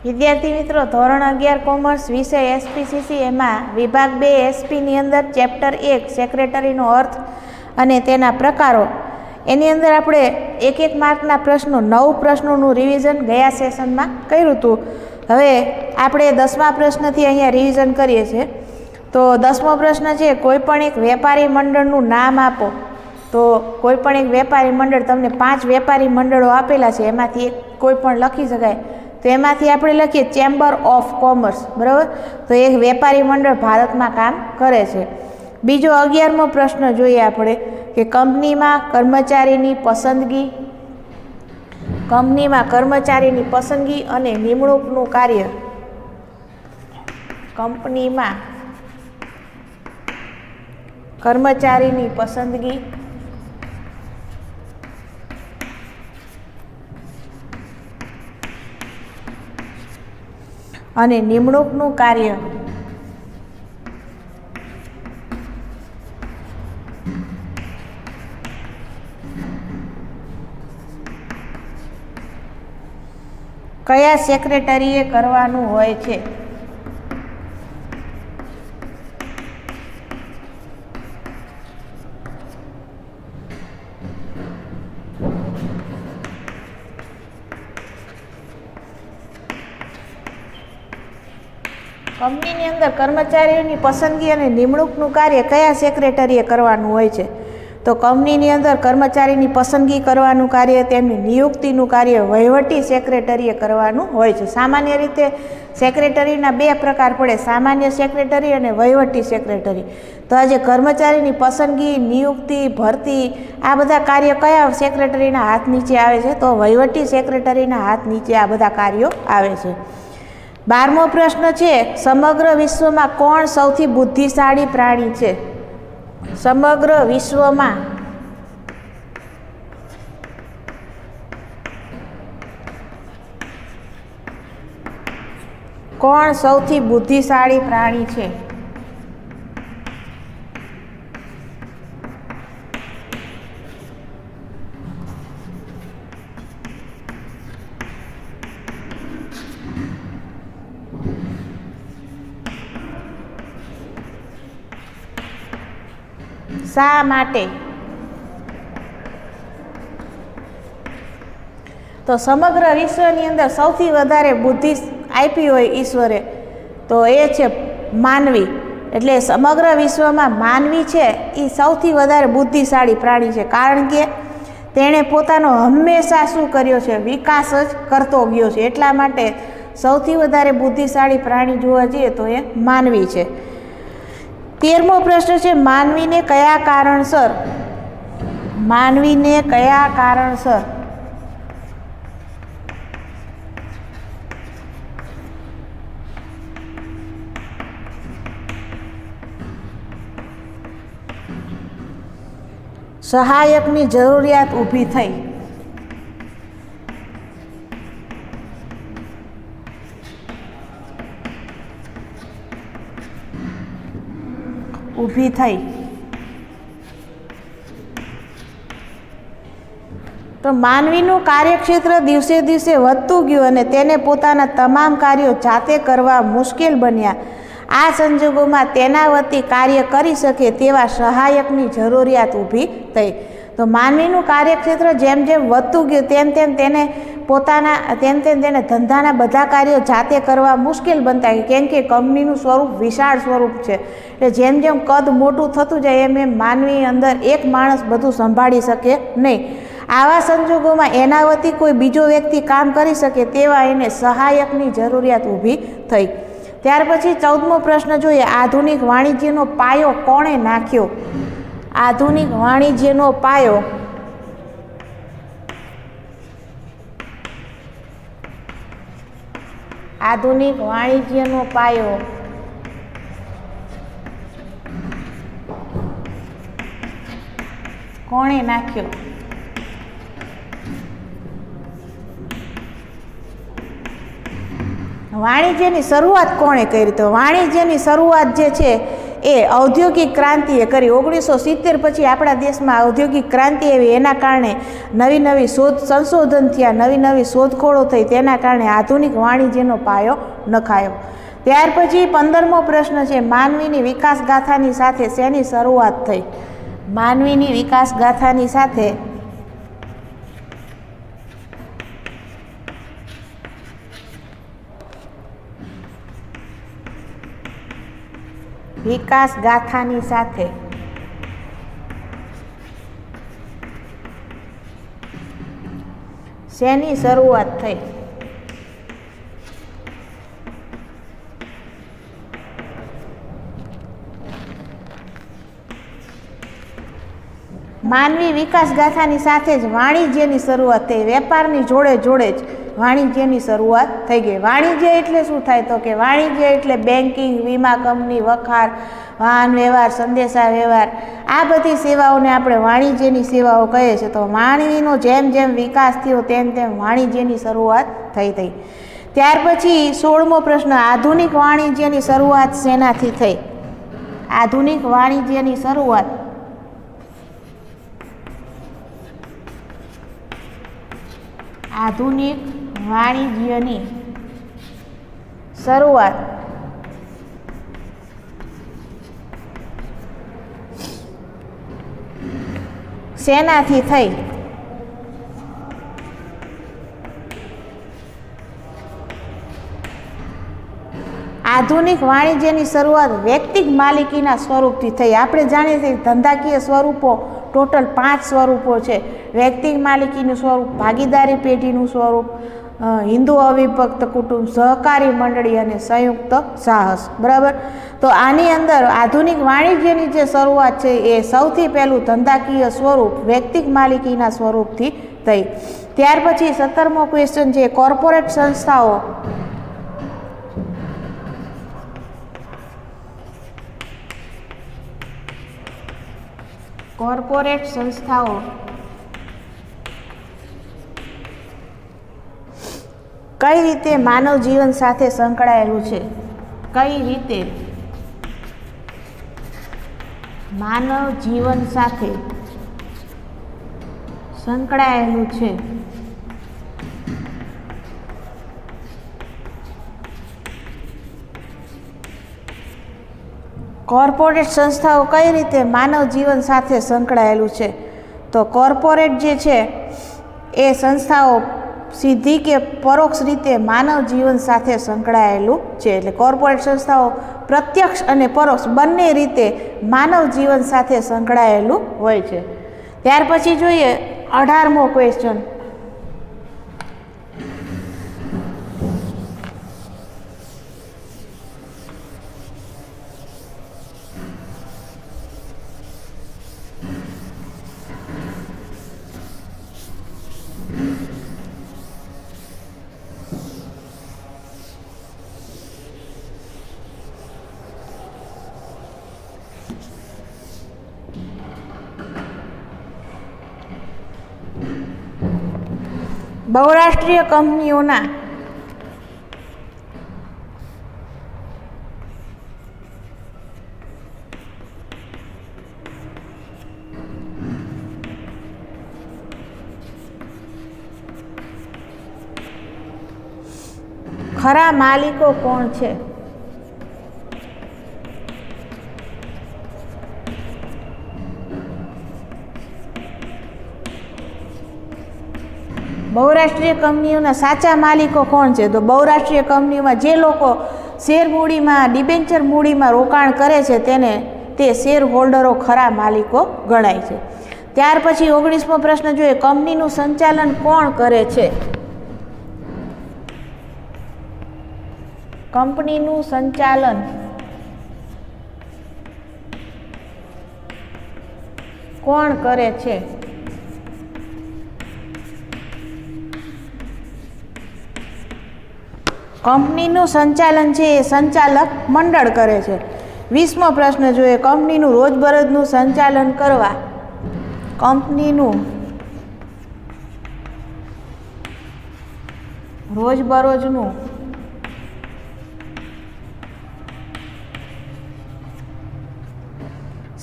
વિદ્યાર્થી મિત્રો, ધોરણ 11 કોમર્સ વિષય એસપીસીસી એમાં વિભાગ 2 એસપીની અંદર ચેપ્ટર 1 સેક્રેટરીનો અર્થ અને તેના પ્રકારો, એની અંદર આપણે એક માર્કના પ્રશ્નો 9 પ્રશ્નોનું રિવિઝન ગયા સેશનમાં કર્યું હતું. હવે આપણે 10મા પ્રશ્નથી અહીંયા રિવિઝન કરીએ છીએ. તો 10મો પ્રશ્ન છે, કોઈપણ એક વેપારી મંડળનું નામ આપો. તો કોઈપણ એક વેપારી મંડળ, તમને 5 વેપારી મંડળો આપેલા છે, એમાંથી એક કોઈ પણ લખી શકાય. તો એમાંથી આપણે લખીએ ચેમ્બર ઓફ કોમર્સ, બરાબર. તો એક વેપારી મંડળ ભારતમાં કામ કરે છે. બીજો 11મો પ્રશ્ન જોઈએ આપણે કે કંપનીમાં કર્મચારીની પસંદગી અને નિમણૂકનું કાર્ય. કંપનીમાં કર્મચારીની પસંદગી અને નિમણૂકનું કાર્ય કયા સેક્રેટરીએ કરવાનું હોય છે? કંપનીની અંદર કર્મચારીઓની પસંદગી અને નિમણૂકનું કાર્ય કયા સેક્રેટરીએ કરવાનું હોય છે? તો કંપનીની અંદર કર્મચારીની પસંદગી કરવાનું કાર્ય, તેમની નિયુક્તિનું કાર્ય વહીવટી સેક્રેટરીએ કરવાનું હોય છે. સામાન્ય રીતે સેક્રેટરીના 2 પ્રકાર પડે, સામાન્ય સેક્રેટરી અને વહીવટી સેક્રેટરી. તો આજે કર્મચારીની પસંદગી, નિયુક્તિ, ભરતી, આ બધા કાર્ય કયા સેક્રેટરીના હાથ નીચે આવે છે? તો વહીવટી સેક્રેટરીના હાથ નીચે આ બધા કાર્યો આવે છે. 12મો પ્રશ્ન છે, સમગ્ર વિશ્વમાં કોણ સૌથી બુદ્ધિશાળી પ્રાણી છે? સમગ્ર વિશ્વમાં કોણ સૌથી બુદ્ધિશાળી પ્રાણી છે? શા માટે? તો સમગ્ર વિશ્વની અંદર સૌથી વધારે બુદ્ધિ આપી હોય ઈશ્વરે તો એ છે માનવી. એટલે સમગ્ર વિશ્વમાં માનવી છે એ સૌથી વધારે બુદ્ધિશાળી પ્રાણી છે, કારણ કે તેણે પોતાનો હંમેશા શું કર્યો છે? વિકાસ જ કરતો ગયો છે. એટલા માટે સૌથી વધારે બુદ્ધિશાળી પ્રાણી જોવા જઈએ તો એ માનવી છે. 13મો પ્રશ્ન છે, માનવીને કયા કારણસર સહાયકની જરૂરિયાત ઊભી થઈ? તો માનવીનું કાર્યક્ષેત્ર દિવસે દિવસે વધતું ગયું અને તેને પોતાના તમામ કાર્યો જાતે કરવા મુશ્કેલ બન્યા. આ સંજોગોમાં તેના વતી કાર્ય કરી શકે તેવા સહાયકની જરૂરિયાત ઊભી થઈ. તો માનવીનું કાર્યક્ષેત્ર જેમ જેમ વધતું ગયું તેમ તેને તેને ધંધાના બધા કાર્યો જાતે કરવા મુશ્કેલ બનતા ગયા, કેમ કે કંપનીનું સ્વરૂપ વિશાળ સ્વરૂપ છે. એટલે જેમ જેમ કદ મોટું થતું જાય એમ માનવી અંદર એક માણસ બધું સંભાળી શકે નહીં. આવા સંજોગોમાં એના વતી કોઈ બીજો વ્યક્તિ કામ કરી શકે તેવા એને સહાયકની જરૂરિયાત ઊભી થઈ. ત્યાર પછી 14મો પ્રશ્ન જોઈએ, આધુનિક વાણિજ્યનો પાયો કોણે નાખ્યો? આધુનિક વાણિજ્યનો પાયો કોણે નાખ્યો? વાણિજ્યની શરૂઆત કોણે કરી? તો વાણિજ્યની શરૂઆત જે છે એ ઔદ્યોગિક ક્રાંતિએ કરી. 1970 પછી આપણા દેશમાં ઔદ્યોગિક ક્રાંતિ આવી, એના કારણે નવી નવી સંશોધન થયા, નવી નવી શોધખોળો થઈ, તેના કારણે આધુનિક વાણિજ્યનો પાયો નખાયો. ત્યાર પછી 15મો પ્રશ્ન છે, માનવીની વિકાસ ગાથાની સાથે શેની શરૂઆત થઈ? માનવીની વિકાસ ગાથાની સાથે શેની શરૂઆત થઈ? માનવી વિકાસ ગાથાની સાથે જ વાણિજ્યની શરૂઆત થઈ. વેપારની જોડે જોડે જ વાણિજ્યની શરૂઆત થઈ ગઈ. વાણિજ્ય એટલે શું થાય? તો કે વાણિજ્ય એટલે બેન્કિંગ, વીમા કંપની, વખાર, વાહન વ્યવહાર, સંદેશા વ્યવહાર, આ બધી સેવાઓને આપણે વાણિજ્યની સેવાઓ કહીએ છીએ. તો માનવીનો જેમ જેમ વિકાસ થયો તેમ તેમ વાણિજ્યની શરૂઆત થઈ. ત્યાર પછી 16મો પ્રશ્ન, આધુનિક વાણિજ્યની શરૂઆત શેનાથી થઈ? આધુનિક વાણિજ્યની શરૂઆત શેનાથી થઈ? આધુનિક વાણિજ્યની શરૂઆત વ્યક્તિગત માલિકીના સ્વરૂપથી થઈ. આપણે જાણીએ છીએ ધંધાકીય સ્વરૂપો ટોટલ 5 સ્વરૂપો છે. વ્યક્તિગત માલિકીનું સ્વરૂપ, ભાગીદારી પેઢીનું સ્વરૂપ, હિન્દુ અવિભક્ત કુટુંબ, સહકારી મંડળી અને સંયુક્ત સાહસ. બરાબર. તો આની અંદર આધુનિક વાણિજ્યની જે શરૂઆત છે એ સૌથી પહેલું ધંધાકીય સ્વરૂપ વ્યક્તિગત માલિકીના સ્વરૂપથી થઈ. ત્યાર પછી 17મો ક્વેશ્ચન છે, કોર્પોરેટ સંસ્થાઓ કઈ રીતે માનવ જીવન સાથે સંકળાયેલું છે? કઈ રીતે માનવ જીવન સાથે સંકળાયેલું છે? કોર્પોરેટ સંસ્થાઓ કઈ રીતે માનવ જીવન સાથે સંકળાયેલું છે? તો કોર્પોરેટ જે છે એ સંસ્થાઓ સીધી કે પરોક્ષ રીતે માનવ જીવન સાથે સંકળાયેલું છે. એટલે કોર્પોરેટ સંસ્થાઓ પ્રત્યક્ષ અને પરોક્ષ બંને રીતે માનવ જીવન સાથે સંકળાયેલું હોય છે. ત્યાર પછી જોઈએ 18મો ક્વેશ્ચન, બહુરાષ્ટ્રીય કંપનીઓના ખરા માલિકો કોણ છે? બહુરાષ્ટ્રીય કંપનીઓના સાચા માલિકો કોણ છે? તો બહુરાષ્ટ્રીય કંપનીઓમાં જે લોકો શેર મૂડીમાં, ડિબેન્ચર મૂડીમાં રોકાણ કરે છે તે શેર હોલ્ડરો ખરા માલિકો ગણાય છે. ત્યાર પછી 19મો પ્રશ્ન જોઈએ, કંપનીનું સંચાલન કોણ કરે છે? કંપનીનું સંચાલન કોણ કરે છે? કંપનીનું સંચાલન છે એ સંચાલક મંડળ કરે છે. 20મો પ્રશ્ન જોઈએ, કંપનીનું રોજબરોજનું સંચાલન કરવા કંપનીનું રોજબરોજનું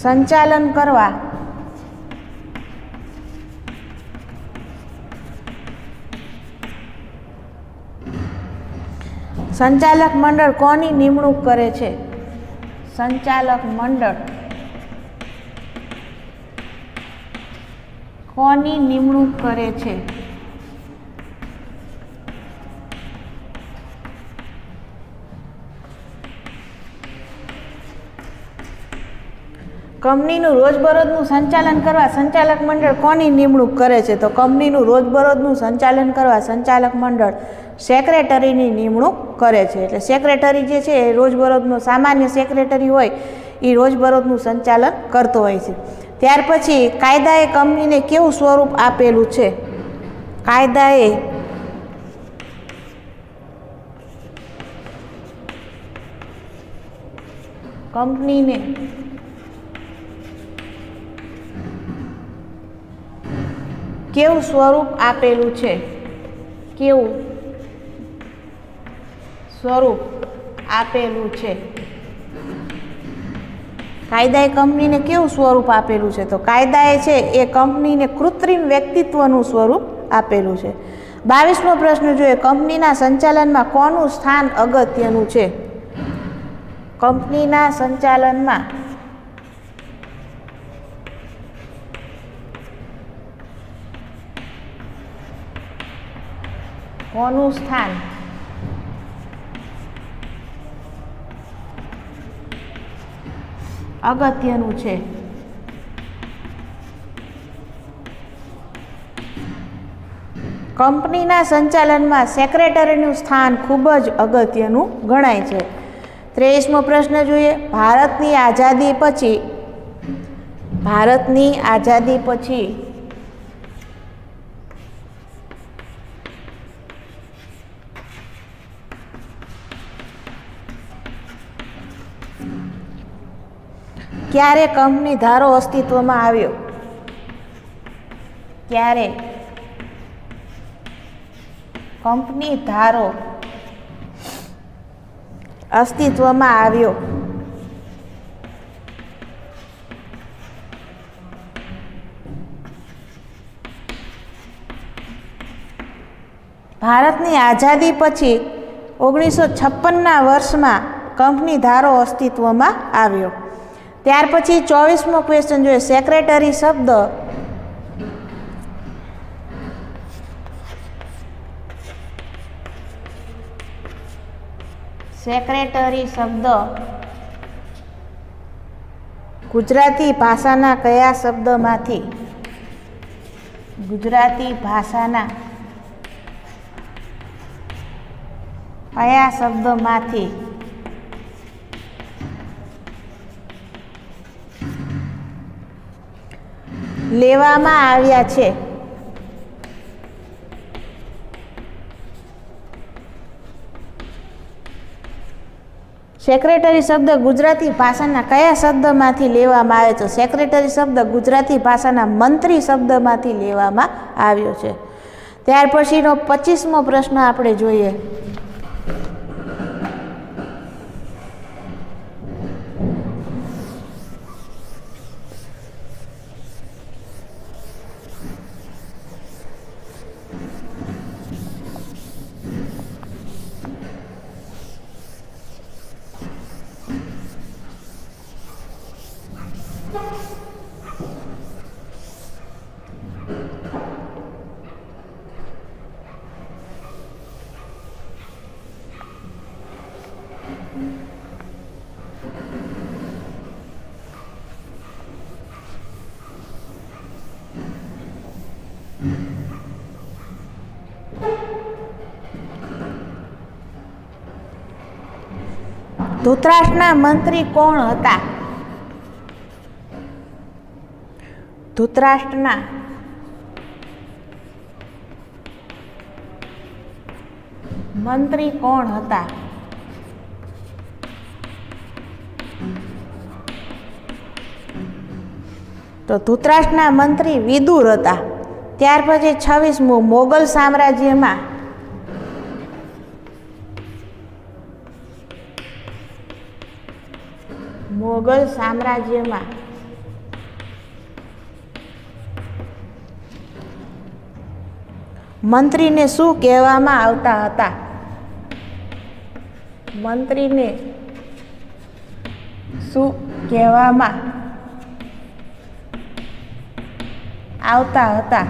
સંચાલન કરવા સંચાલક મંડળ કોની નિમણૂક કરે છે? સંચાલક મંડળ કોની નિમણૂક કરે છે? કંપનીનું રોજબરોજનું સંચાલન કરવા સંચાલક મંડળ કોની નિમણૂક કરે છે? તો કંપનીનું રોજબરોજનું સંચાલન કરવા સંચાલક મંડળ સેક્રેટરીની નિમણૂક કરે છે. એટલે સેક્રેટરી જે છે એ રોજબરોજનો સામાન્ય સેક્રેટરી હોય એ રોજબરોજનું સંચાલન કરતો હોય છે. ત્યાર પછી કાયદાએ કંપનીને કેવું સ્વરૂપ આપેલું છે? કાયદાએ કંપનીને કેવું સ્વરૂપ આપેલું છે? કેવું સ્વરૂપ આપેલું છે? કાયદાએ કંપનીને કેવું સ્વરૂપ આપેલું છે? તો કાયદાએ છે એ કંપનીને કૃત્રિમ વ્યક્તિત્વનું સ્વરૂપ આપેલું છે. 22મો પ્રશ્ન જોઈએ. કંપનીના સંચાલનમાં કોનું સ્થાન અગત્યનું છે? કંપનીના સંચાલનમાં કોનું સ્થાન અગત્યનું છે? કંપનીના સંચાલનમાં સેક્રેટરીનું સ્થાન ખૂબ જ અગત્યનું ગણાય છે. 23મો પ્રશ્ન જોઈએ. ભારતની આઝાદી પછી ક્યારે કંપની ધારો અસ્તિત્વમાં આવ્યો? ક્યારે કંપની ધારો અસ્તિત્વમાં આવ્યો? ભારતની આઝાદી પછી 1956ના વર્ષમાં કંપની ધારો અસ્તિત્વમાં આવ્યો. ત્યાર પછી 24મો ક્વેશ્ચન જોઈએ. સેક્રેટરી શબ્દ ગુજરાતી ભાષાના કયા શબ્દમાંથી લેવામાં આવ્યા છે? સેક્રેટરી શબ્દ ગુજરાતી ભાષાના કયા શબ્દમાંથી લેવામાં આવે છે? સેક્રેટરી શબ્દ ગુજરાતી ભાષાના મંત્રી શબ્દમાંથી લેવામાં આવ્યો છે. ત્યાર પછીનો 25મો પ્રશ્ન આપણે જોઈએ. ધૃતરાષ્ટ્રના મંત્રી કોણ હતા? ધૃતરાષ્ટ્રના મંત્રી કોણ હતા? તો ધૃતરાષ્ટ્રના મંત્રી વિદુર હતા. ત્યાર પછી 26મું. મોગલ સામ્રાજ્યમાં મંત્રીને શું કહેવામાં આવતા હતા? મંત્રીને શું કહેવામાં આવતા હતા?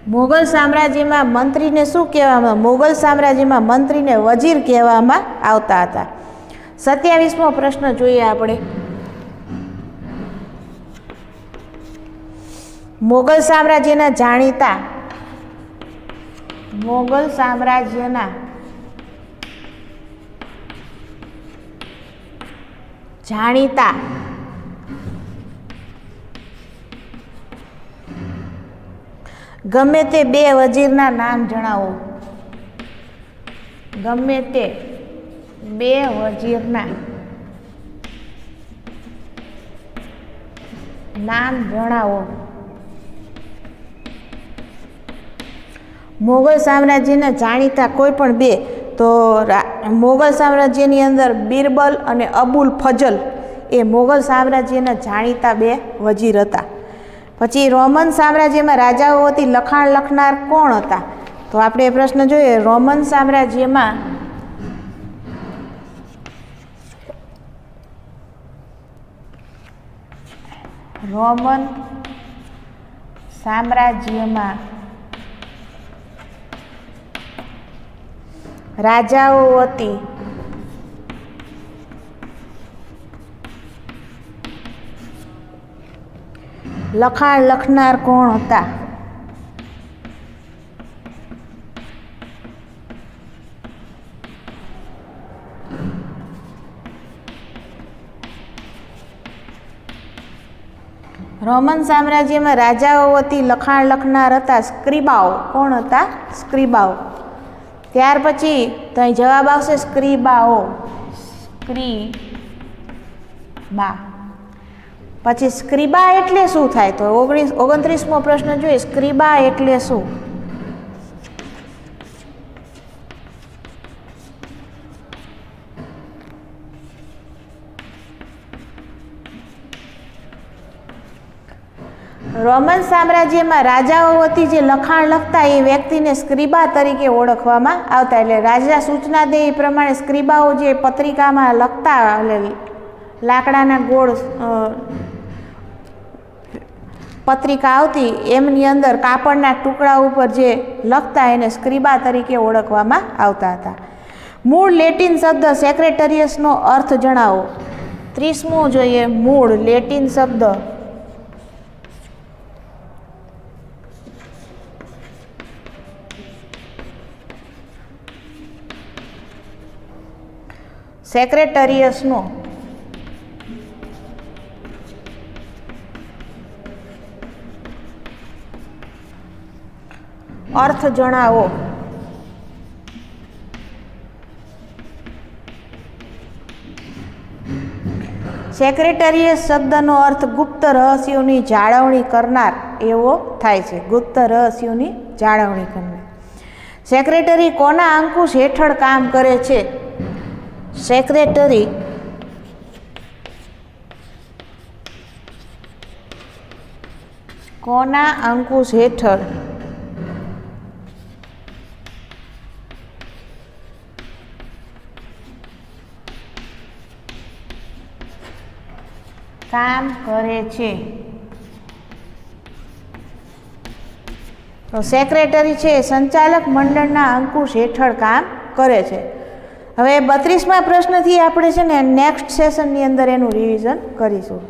મુગલ સામ્રાજ્યમાં મંત્રીને શું કહેવામાં? મુગલ સામ્રાજ્યમાં મંત્રીને વજીર કહેવામાં આવતા હતા. 27મો પ્રશ્ન જોઈએ આપણે. મુગલ સામ્રાજ્યના જાણીતા ગમે તે બે વજીરના નામ જણાવો. ગમે તે બે વજીરના નામ જણાવો. મુગલ સામ્રાજ્યના જાણીતા કોઈ પણ બે, તો મુગલ સામ્રાજ્યની અંદર બિરબલ અને અબુલ ફજલ એ મુગલ સામ્રાજ્યના જાણીતા બે વજીર હતા. પછી રોમન સામ્રાજ્યમાં રાજાઓ વતી લખાણ લખનાર કોણ હતા? તો આપણે એ પ્રશ્ન જોઈએ. રોમન સામ્રાજ્યમાં રાજાઓ વતી લખાણ લખનાર કોણ હતા? રોમન સામ્રાજ્યમાં રાજાઓ વતી લખાણ લખનાર હતા સ્ક્રિબાઓ. કોણ હતા? સ્ક્રિબાઓ. ત્યાર પછી તો અહીં જવાબ આવશે સ્ક્રિબાઓ. સ્ક્રિબા. પછી સ્ક્રિબા એટલે શું થાય? તો 29મો પ્રશ્ન જોઈએ. સ્ક્રિબા એટલે શું? રોમન સામ્રાજ્યમાં રાજાઓ વતી જે લખાણ લખતા એ વ્યક્તિને સ્ક્રિબા તરીકે ઓળખવામાં આવતા. એટલે રાજા સૂચના દે એ પ્રમાણે સ્ક્રિબાઓ જે પત્રિકામાં લખતા, એટલે લાકડાના ગોળ પત્રિકા આવતી એમની અંદર કાપડના ટુકડા ઉપર જે લખતા એને સ્ક્રિબા તરીકે ઓળખવામાં આવતા હતા. મૂળ લેટિન શબ્દ સેક્રેટરીયસનો અર્થ જણાવો. 30મું જોઈએ. મૂળ લેટિન શબ્દ સેક્રેટરીયસનો અર્થ જણાવો. સેક્રેટરીયસ શબ્દનો અર્થ ગુપ્ત રહસ્યોની જાળવણી કરનાર એવો થાય છે. ગુપ્ત રહસ્યોની જાળવણી કરનાર. સેક્રેટરી કોના અંકુશ હેઠળ કામ કરે છે? સેક્રેટરી કોના અંકુશ હેઠળ કામ કરે છે? તો સેક્રેટરી છે એ સંચાલક મંડળના અંકુશ હેઠળ કામ કરે છે. હવે 32મા પ્રશ્નથી આપણે છે ને નેક્સ્ટ સેશનની અંદર એનું રિવિઝન કરીશું.